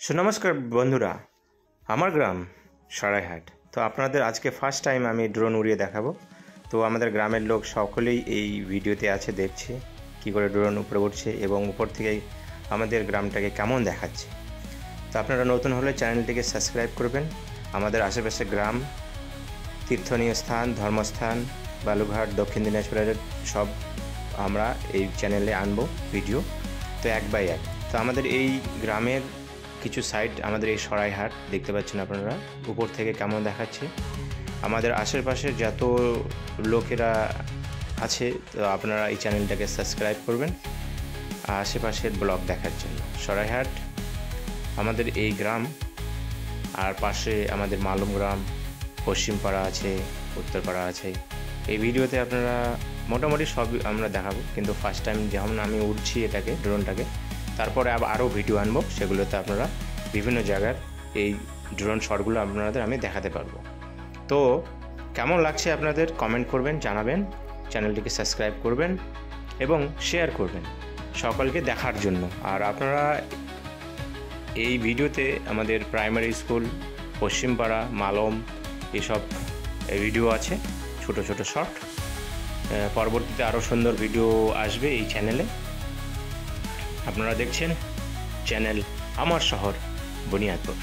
নমস্কার বন্ধুরা, আমার গ্রাম সরাইহাট। তো আপনাদের আজকে ফার্স্ট টাইম আমি ড্রোন উড়িয়ে দেখাবো। তো আমাদের গ্রামের লোক সকলেই এই ভিডিওতে আছে, দেখছে কি করে ড্রোন উপরে উঠছে এবং উপর থেকেই আমাদের গ্রামটাকে কেমন দেখাচ্ছে। তো আপনারা নতুন হলে চ্যানেলটিকে সাবস্ক্রাইব করবেন। আমাদের আশেপাশে গ্রাম, তীর্থনীয় স্থান, ধর্মস্থান, বালুঘাট, দক্ষিণ দিনাজপুরের সব আমরা এই চ্যানেলে আনবো ভিডিও, তো এক বাই এক। তো আমাদের এই গ্রামের কিছু সাইড, আমাদের এই সরাইহাট দেখতে পাচ্ছেন আপনারা উপর থেকে কেমন দেখাচ্ছে। আমাদের আশেপাশের যত লোকেরা আছে, তো আপনারা এই চ্যানেলটাকে সাবস্ক্রাইব করবেন আশেপাশের ব্লগ দেখার জন্য। সরাইহাট আমাদের এই গ্রাম, আর পাশে আমাদের মালুম গ্রাম, পশ্চিমপাড়া আছে, উত্তরপাড়া আছে। এই ভিডিওতে আপনারা মোটামুটি সব আমরা দেখাবো, কিন্তু ফার্স্ট টাইম যেমন আমি উড়ছি এটাকে, ড্রোনটাকে, তারপরে আরও ভিডিও আনবো, সেগুলোতে আপনারা বিভিন্ন জায়গার এই ড্রোন শটগুলো আপনাদের আমি দেখাতে পারবো। তো কেমন লাগছে আপনাদের কমেন্ট করবেন, জানাবেন, চ্যানেলটিকে সাবস্ক্রাইব করবেন এবং শেয়ার করবেন সকলকে দেখার জন্য। আর আপনারা এই ভিডিওতে আমাদের প্রাইমারি স্কুল, পশ্চিমপাড়া, মালম এসব ভিডিও আছে, ছোট ছোট শর্ট। পরবর্তীতে আরও সুন্দর ভিডিও আসবে এই চ্যানেলে। আপনারা দেখছেন চ্যানেল আমার শহর বুনিয়াদপুর।